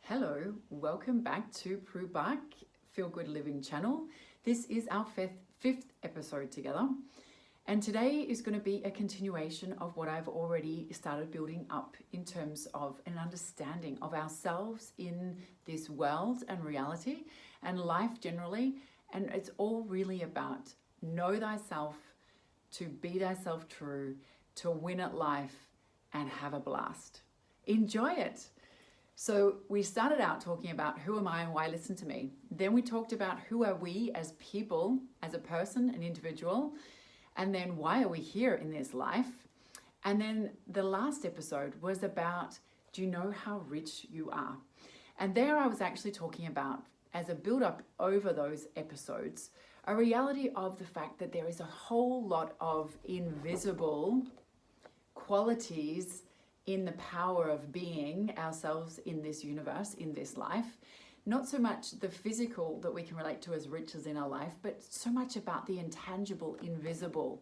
Hello, welcome back to Prue Bach Feel Good Living channel. This is our fifth episode together, and today is going to be a continuation of what I've already started building up in terms of an understanding of ourselves in this world and reality and life generally. And it's all really about know thyself, to be thyself true, to win at life and have a blast. Enjoy it. So we started out talking about who am I and why listen to me. Then we talked about who are we as people, as a person, an individual, and then why are we here in this life? And then the last episode was about, do you know how rich you are? And there I was actually talking about, as a build-up over those episodes, a reality of the fact that there is a whole lot of invisible qualities in the power of being ourselves in this universe, in this life. Not so much the physical that we can relate to as riches in our life, but so much about the intangible, invisible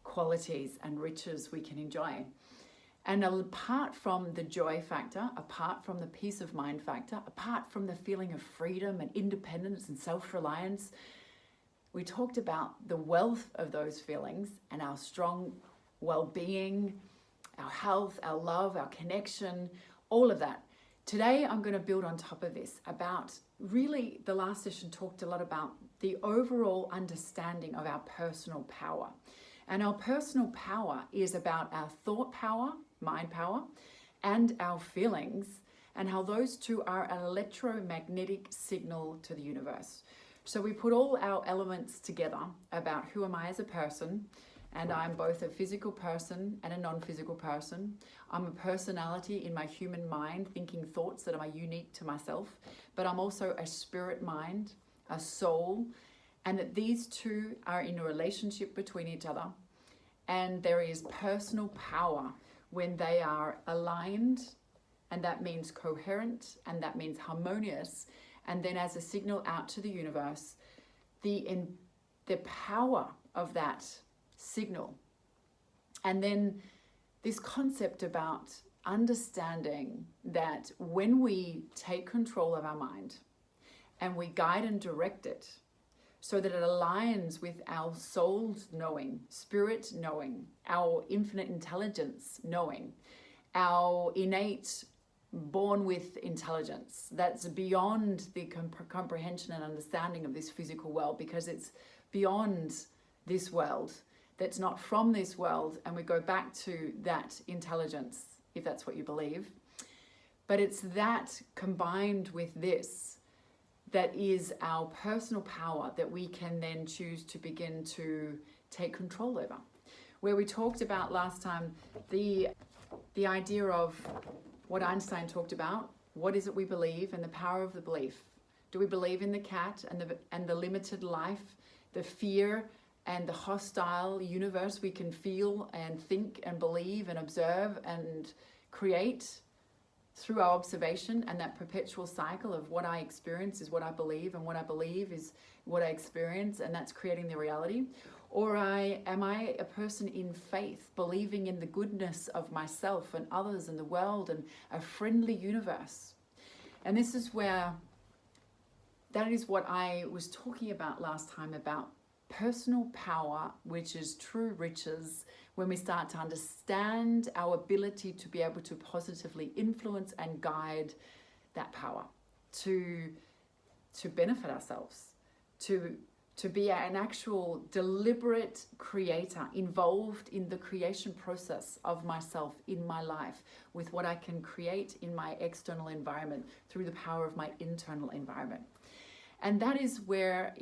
qualities and riches we can enjoy. And apart from the joy factor, apart from the peace of mind factor, apart from the feeling of freedom and independence and self-reliance, we talked about the wealth of those feelings and our strong well-being, our health, our love, our connection, all of that. Today, I'm going to build on top of this about really the last session talked a lot about the overall understanding of our personal power. And our personal power is about our thought power, mind power, and our feelings, and how those two are an electromagnetic signal to the universe. So we put all our elements together about who am I as a person. And I'm both a physical person and a non-physical person. I'm a personality in my human mind, thinking thoughts that are unique to myself, but I'm also a spirit mind, a soul, and that these two are in a relationship between each other. And there is personal power when they are aligned, and that means coherent, and that means harmonious. And then as a signal out to the universe, the power of that signal. And then this concept about understanding that when we take control of our mind and we guide and direct it so that it aligns with our soul's knowing, spirit knowing, our infinite intelligence knowing, our innate born with intelligence that's beyond the comprehension and understanding of this physical world, because it's beyond this world, that's not from this world, and we go back to that intelligence, if that's what you believe. But it's that combined with this that is our personal power that we can then choose to begin to take control over. Where we talked about last time the idea of what Einstein talked about, what is it we believe, and the power of the belief. Do we believe in the cat and the limited life, the fear and the hostile universe we can feel and think and believe and observe and create through our observation, and that perpetual cycle of what I experience is what I believe, and what I believe is what I experience, and that's creating the reality? Or am I a person in faith, believing in the goodness of myself and others and the world and a friendly universe? And this is where, that is what I was talking about last time, about personal power, which is true riches, when we start to understand our ability to be able to positively influence and guide that power to benefit ourselves, to be an actual deliberate creator involved in the creation process of myself in my life, with what I can create in my external environment through the power of my internal environment. And that is where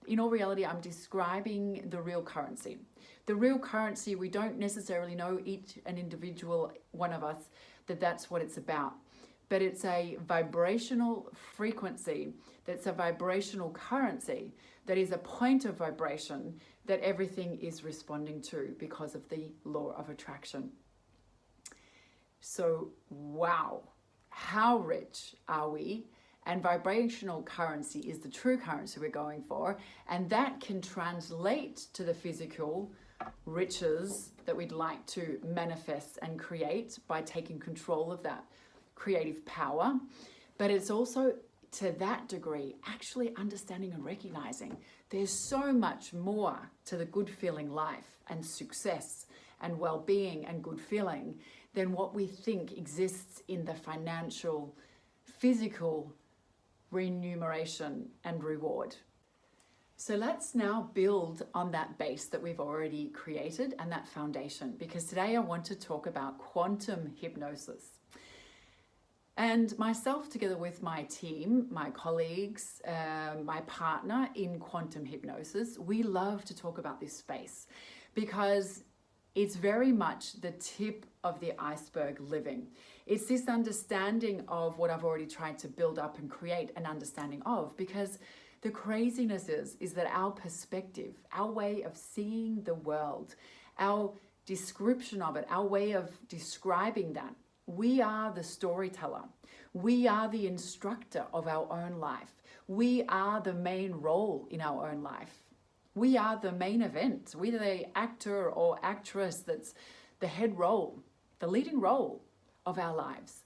in all reality, I'm describing the real currency. The real currency, we don't necessarily know, each an individual one of us, that's what it's about. But it's a vibrational frequency, that's a vibrational currency, that is a point of vibration that everything is responding to because of the law of attraction. So, wow, how rich are we? And vibrational currency is the true currency we're going for. And that can translate to the physical riches that we'd like to manifest and create by taking control of that creative power. But it's also, to that degree, actually understanding and recognizing there's so much more to the good feeling life and success and well-being and good feeling than what we think exists in the financial, physical remuneration and reward. So let's now build on that base that we've already created and that foundation, because today I want to talk about quantum hypnosis. And myself, together with my team, my colleagues, my partner in quantum hypnosis, we love to talk about this space because it's very much the tip of the iceberg living. It's this understanding of what I've already tried to build up and create an understanding of, because the craziness is that our perspective, our way of seeing the world, our description of it, our way of describing that, we are the storyteller. We are the instructor of our own life. We are the main role in our own life. We are the main event. We're the actor or actress that's the head role, the leading role of our lives.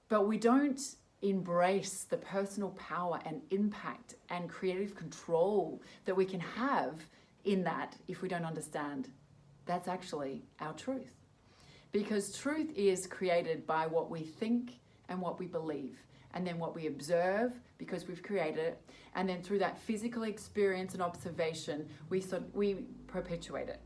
But we don't embrace the personal power and impact and creative control that we can have in that if we don't understand that's actually our truth. Because truth is created by what we think and what we believe, and then what we observe because we've created it, and then through that physical experience and observation, we perpetuate it.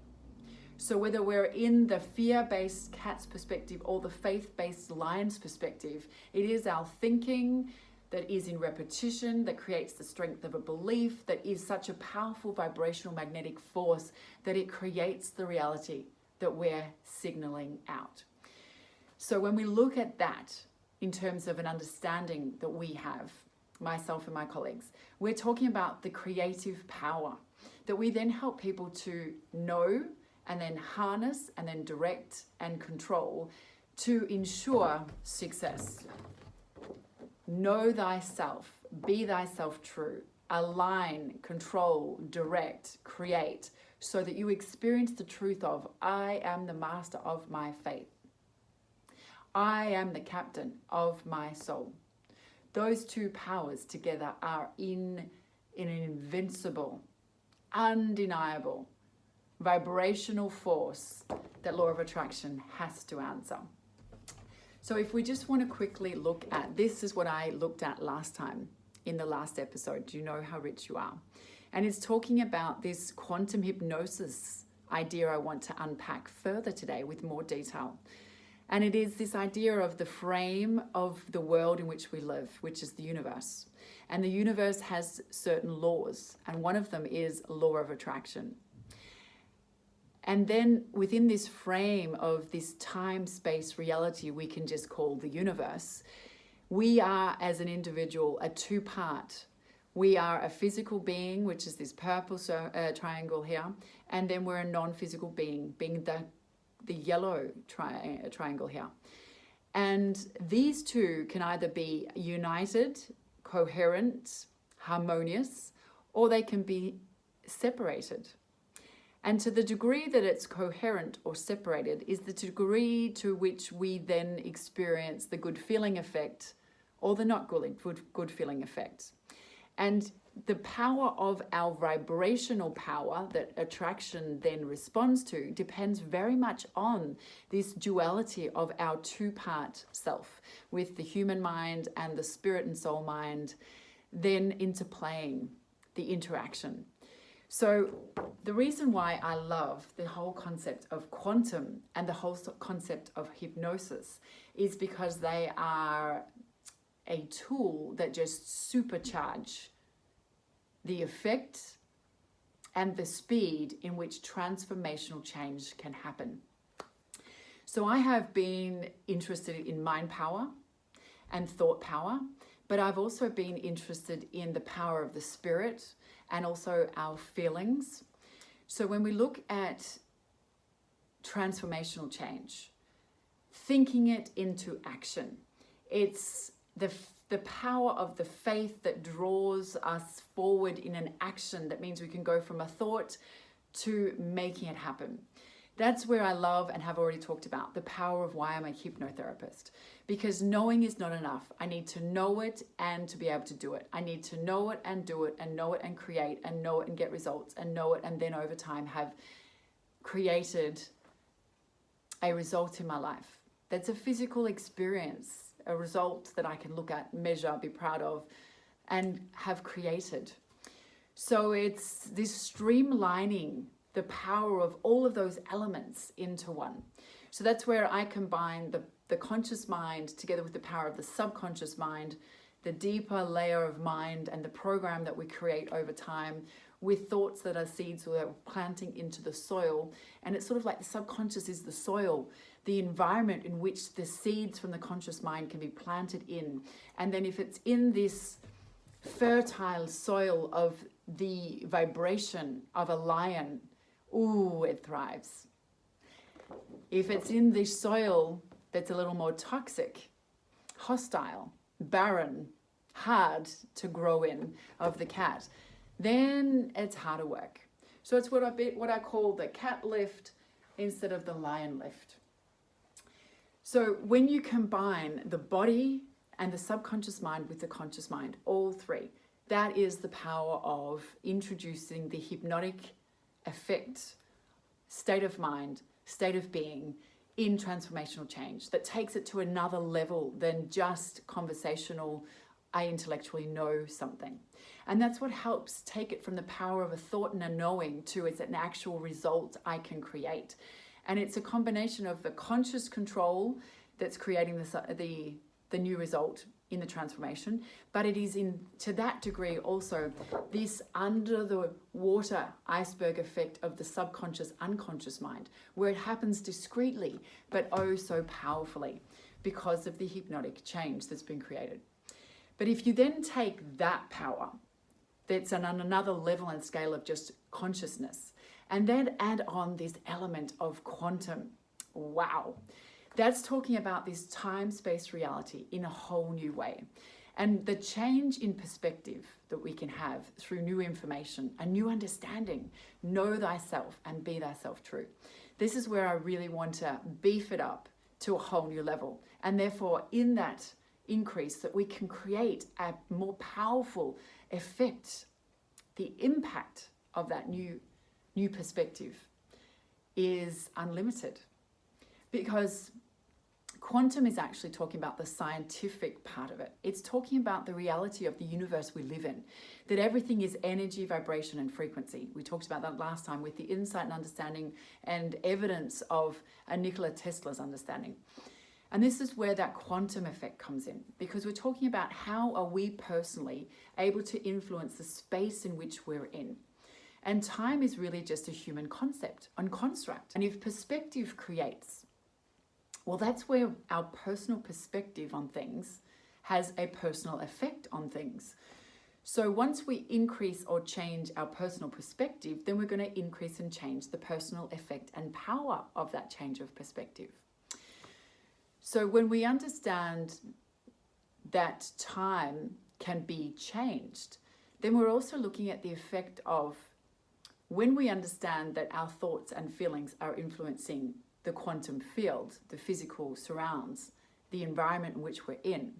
So whether we're in the fear-based cat's perspective or the faith-based lion's perspective, it is our thinking that is in repetition, that creates the strength of a belief, that is such a powerful vibrational magnetic force that it creates the reality that we're signaling out. So when we look at that in terms of an understanding that we have, myself and my colleagues, we're talking about the creative power that we then help people to know and then harness and then direct and control to ensure success. Know thyself, be thyself true, align, control, direct, create, so that you experience the truth of, I am the master of my fate. I am the captain of my soul. Those two powers together are in an invincible, undeniable, vibrational force that law of attraction has to answer. So if we just want to quickly look at, this is what I looked at last time in the last episode, Do You Know How Rich You Are? And it's talking about this quantum hypnosis idea I want to unpack further today with more detail. And it is this idea of the frame of the world in which we live, which is the universe. And the universe has certain laws, and one of them is law of attraction. And then within this frame of this time-space reality we can just call the universe, we are, as an individual, a two-part. We are a physical being, which is this purple triangle here, and then we're a non-physical being the yellow triangle here. And these two can either be united, coherent, harmonious, or they can be separated. And to the degree that it's coherent or separated is the degree to which we then experience the good feeling effect or the not good feeling effect. And the power of our vibrational power that attraction then responds to depends very much on this duality of our two-part self, with the human mind and the spirit and soul mind then interplaying the interaction. So the reason why I love the whole concept of quantum and the whole concept of hypnosis is because they are a tool that just supercharge the effect and the speed in which transformational change can happen. So I have been interested in mind power and thought power, but I've also been interested in the power of the spirit and also our feelings. So when we look at transformational change, thinking it into action, it's the power of the faith that draws us forward in an action. That means we can go from a thought to making it happen. That's where I love and have already talked about the power of why I'm a hypnotherapist. Because knowing is not enough. I need to know it and to be able to do it. I need to know it and do it and know it and create and know it and get results and know it, and then over time have created a result in my life. That's a physical experience, a result that I can look at, measure, be proud of, and have created. So it's this streamlining the power of all of those elements into one. So that's where I combine the conscious mind together with the power of the subconscious mind, the deeper layer of mind and the program that we create over time with thoughts that are seeds that we're planting into the soil. And it's sort of like the subconscious is the soil, the environment in which the seeds from the conscious mind can be planted in. And then if it's in this fertile soil of the vibration of a lion, ooh, it thrives. If it's in the soil that's a little more toxic, hostile, barren, hard to grow in, of the cat, then it's harder work. So it's what I call the cat lift instead of the lion lift. So when you combine the body and the subconscious mind with the conscious mind, all three, that is the power of introducing the hypnotic effect, state of mind, state of being in transformational change that takes it to another level than just conversational, I intellectually know something. And that's what helps take it from the power of a thought and a knowing to it's an actual result I can create. And it's a combination of the conscious control that's creating the new result in the transformation, but it is in to that degree also this under the water iceberg effect of the subconscious unconscious mind, where it happens discreetly but oh so powerfully because of the hypnotic change that's been created. But if you then take that power that's on another level and scale of just consciousness and then add on this element of quantum, wow, that's talking about this time-space reality in a whole new way. And the change in perspective that we can have through new information, a new understanding, know thyself and be thyself true. This is where I really want to beef it up to a whole new level. And therefore, in that increase, that we can create a more powerful effect. The impact of that new perspective is unlimited. Because quantum is actually talking about the scientific part of it. It's talking about the reality of the universe we live in, that everything is energy, vibration, and frequency. We talked about that last time with the insight and understanding and evidence of Nikola Tesla's understanding. And this is where that quantum effect comes in, because we're talking about how are we personally able to influence the space in which we're in. And time is really just a human concept and construct. And if perspective creates, well, that's where our personal perspective on things has a personal effect on things. So once we increase or change our personal perspective, then we're going to increase and change the personal effect and power of that change of perspective. So when we understand that time can be changed, then we're also looking at the effect of when we understand that our thoughts and feelings are influencing the quantum field, the physical surrounds, the environment in which we're in,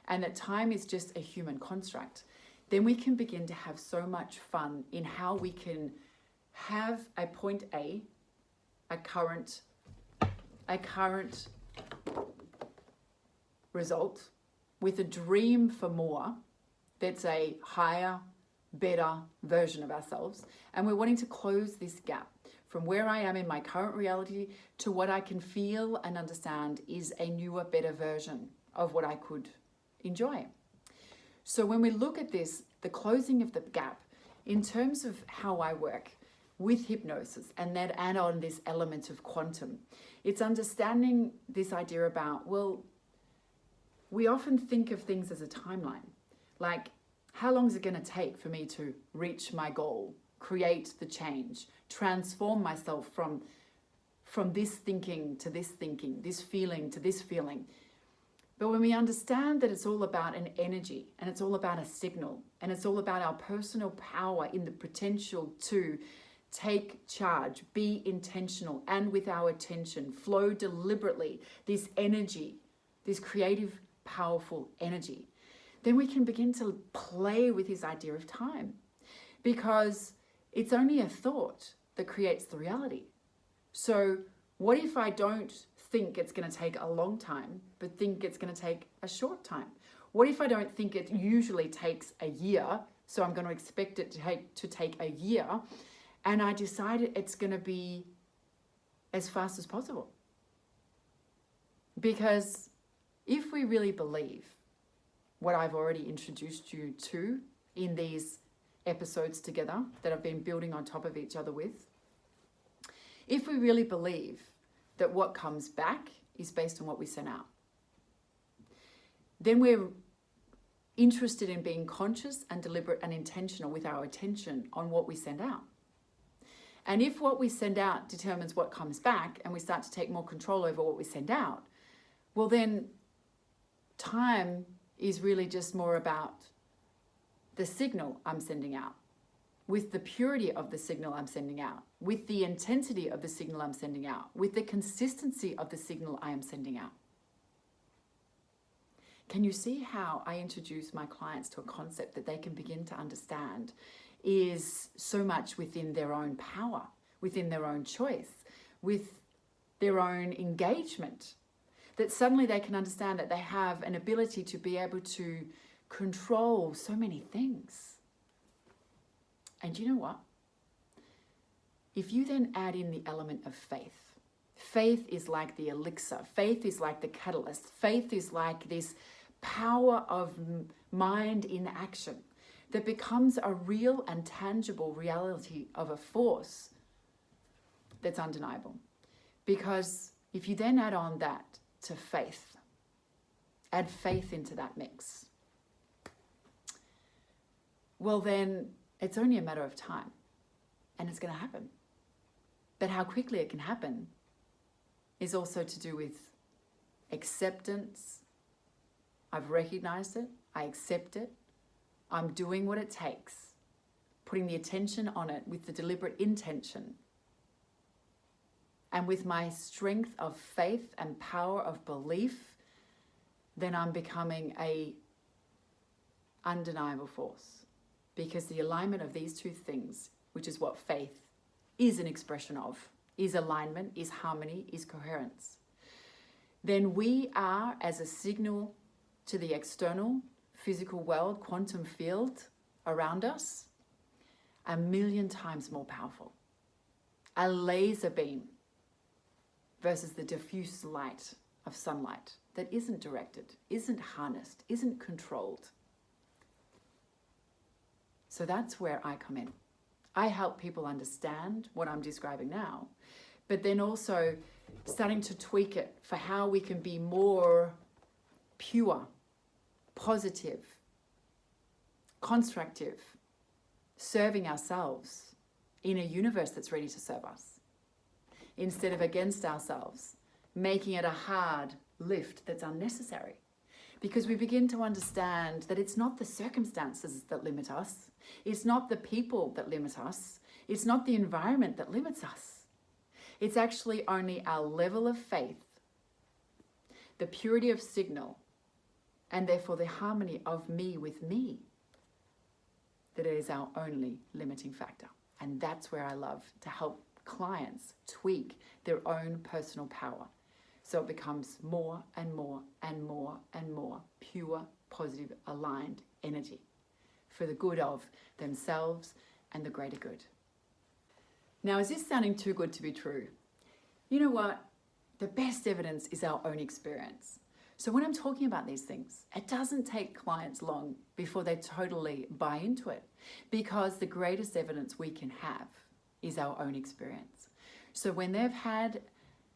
and that time is just a human construct, then we can begin to have so much fun in how we can have a point A, a current result with a dream for more that's a higher, better version of ourselves, and we're wanting to close this gap from where I am in my current reality to what I can feel and understand is a newer, better version of what I could enjoy. So when we look at this, the closing of the gap, in terms of how I work with hypnosis and then add on this element of quantum, it's understanding this idea about, well, we often think of things as a timeline. Like, how long is it going to take for me to reach my goal, create the change, transform myself from this thinking to this thinking, this feeling to this feeling? But when we understand that it's all about an energy and it's all about a signal and it's all about our personal power in the potential to take charge, be intentional, and with our attention, flow deliberately this energy, this creative, powerful energy, then we can begin to play with this idea of time, because it's only a thought that creates the reality. So what if I don't think it's going to take a long time, but think it's going to take a short time? What if I don't think it usually takes a year, so I'm going to expect it to take a year, and I decided it's going to be as fast as possible? Because if we really believe what I've already introduced you to in these episodes together that I've been building on top of each other with, if we really believe that what comes back is based on what we send out, then we're interested in being conscious and deliberate and intentional with our attention on what we send out. And if what we send out determines what comes back, and we start to take more control over what we send out, well then time is really just more about the signal I'm sending out, with the purity of the signal I'm sending out, with the intensity of the signal I'm sending out, with the consistency of the signal I am sending out. Can you see how I introduce my clients to a concept that they can begin to understand is so much within their own power, within their own choice, with their own engagement, that suddenly they can understand that they have an ability to be able to control so many things. And you know what? If you then add in the element of faith, faith is like the elixir, faith is like the catalyst, faith is like this power of mind in action that becomes a real and tangible reality of a force that's undeniable. Because if you then add on that to faith, add faith into that mix, well then it's only a matter of time and it's going to happen. But how quickly it can happen is also to do with acceptance. I've recognized it, I accept it, I'm doing what it takes, putting the attention on it with the deliberate intention. And with my strength of faith and power of belief, then I'm becoming a undeniable force. Because the alignment of these two things, which is what faith is an expression of, is alignment, is harmony, is coherence, then we are, as a signal to the external physical world, quantum field around us, 1,000,000 times more powerful. A laser beam versus the diffuse light of sunlight that isn't directed, isn't harnessed, isn't controlled. So that's where I come in. I help people understand what I'm describing now, but then also starting to tweak it for how we can be more pure, positive, constructive, serving ourselves in a universe that's ready to serve us, instead of against ourselves, making it a hard lift that's unnecessary. Because we begin to understand that it's not the circumstances that limit us, it's not the people that limit us, it's not the environment that limits us. It's actually only our level of faith, the purity of signal, and therefore the harmony of me with me, that is our only limiting factor. And that's where I love to help clients tweak their own personal power, so it becomes more and more and more and more pure, positive, aligned energy for the good of themselves and the greater good. Now, is this sounding too good to be true? You know what? The best evidence is our own experience. So when I'm talking about these things, it doesn't take clients long before they totally buy into it, because the greatest evidence we can have is our own experience. So when they've had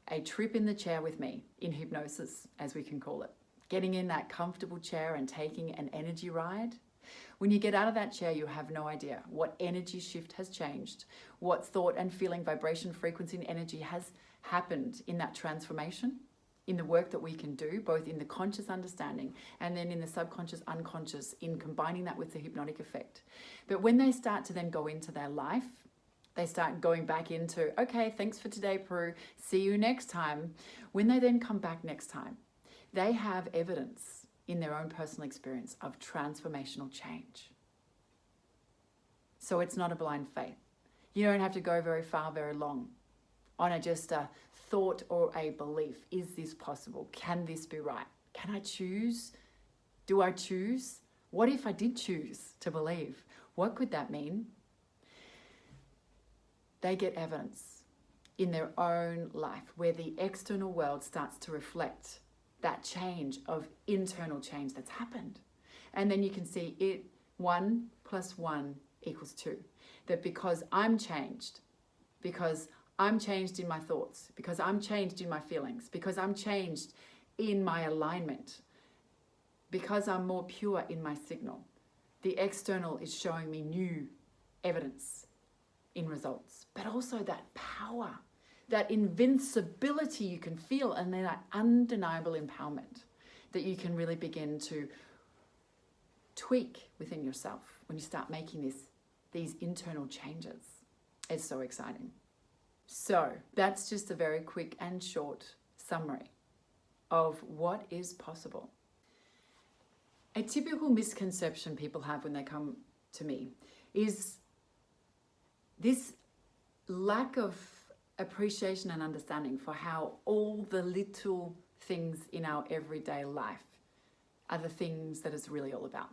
a trip in the chair with me, in hypnosis, as we can call it, getting in that comfortable chair and taking an energy ride, when you get out of that chair, you have no idea what energy shift has changed, what thought and feeling, vibration, frequency, and energy has happened in that transformation, in the work that we can do, both in the conscious understanding and then in the subconscious, unconscious, in combining that with the hypnotic effect. But when they start to then go into their life, They start going back into, okay, thanks for today, Prue. See you next time. When they then come back next time, they have evidence in their own personal experience of transformational change. So it's not a blind faith. You don't have to go very far, very long on just a thought or a belief. Is this possible? Can this be right? Can I choose? Do I choose? What if I did choose to believe? What could that mean? They get evidence in their own life where the external world starts to reflect that change of internal change that's happened. And then you can see it, 1 + 1 = 2. That because I'm changed in my thoughts, because I'm changed in my feelings, because I'm changed in my alignment, because I'm more pure in my signal, the external is showing me new evidence in results. But also that power, that invincibility you can feel, and then that undeniable empowerment that you can really begin to tweak within yourself when you start making these internal changes. It's so exciting. So that's just a very quick and short summary of what is possible. A typical misconception people have when they come to me is this lack of appreciation and understanding for how all the little things in our everyday life are the things that it's really all about.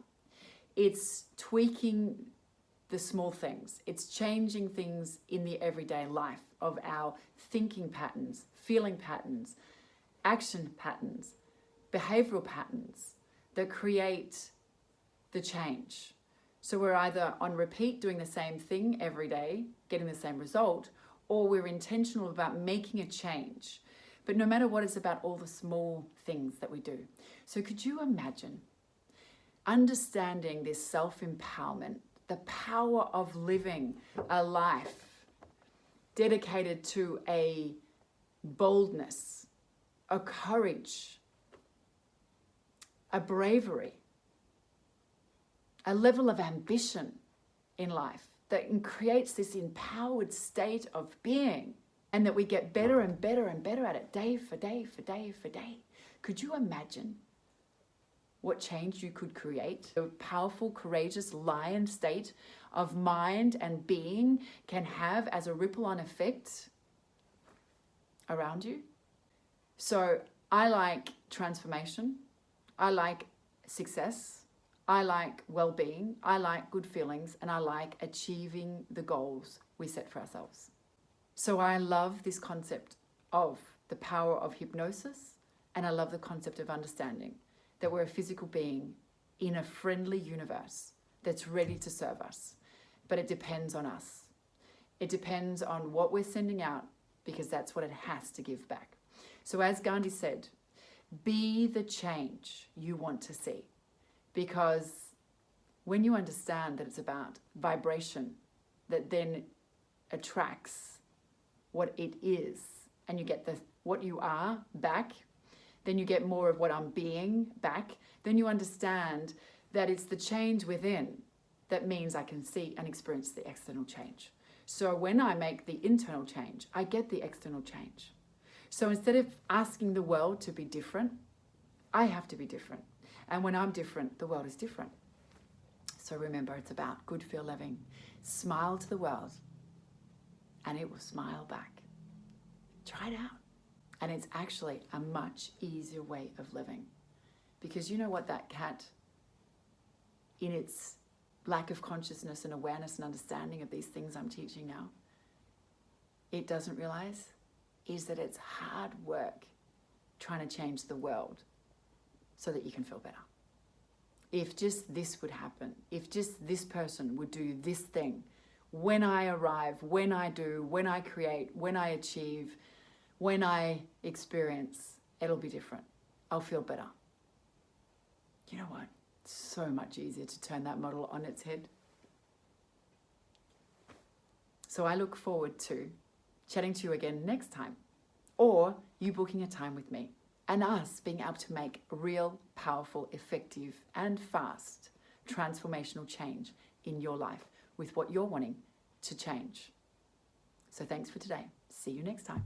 It's tweaking the small things. It's changing things in the everyday life of our thinking patterns, feeling patterns, action patterns, behavioral patterns that create the change. So we're either on repeat doing the same thing every day, getting the same result, or we're intentional about making a change. But no matter what, it's about all the small things that we do. So could you imagine understanding this self-empowerment, the power of living a life dedicated to a boldness, a courage, a bravery, a level of ambition in life that creates this empowered state of being, and that we get better and better and better at it day for day for day for day. Could you imagine what change you could create? A powerful, courageous lion state of mind and being can have as a ripple-on effect around you. So I like transformation. I like success. I like well-being. I like good feelings. And I like achieving the goals we set for ourselves. So I love this concept of the power of hypnosis. And I love the concept of understanding that we're a physical being in a friendly universe that's ready to serve us. But it depends on us. It depends on what we're sending out, because that's what it has to give back. So as Gandhi said, be the change you want to see. Because when you understand that it's about vibration that then attracts what it is, and you get what you are back, then you get more of what I'm being back, then you understand that it's the change within that means I can see and experience the external change. So when I make the internal change, I get the external change. So instead of asking the world to be different, I have to be different. And when I'm different, the world is different. So remember, it's about good feel living. Smile to the world and it will smile back. Try it out. And it's actually a much easier way of living. Because you know what that cat, in its lack of consciousness and awareness and understanding of these things I'm teaching now, it doesn't realize is that it's hard work trying to change the world so that you can feel better. If just this would happen, if just this person would do this thing, when I arrive, when I do, when I create, when I achieve, when I experience, it'll be different. I'll feel better. You know what? It's so much easier to turn that model on its head. So I look forward to chatting to you again next time, or you booking a time with me and us being able to make real, powerful, effective, and fast transformational change in your life with what you're wanting to change. So thanks for today. See you next time.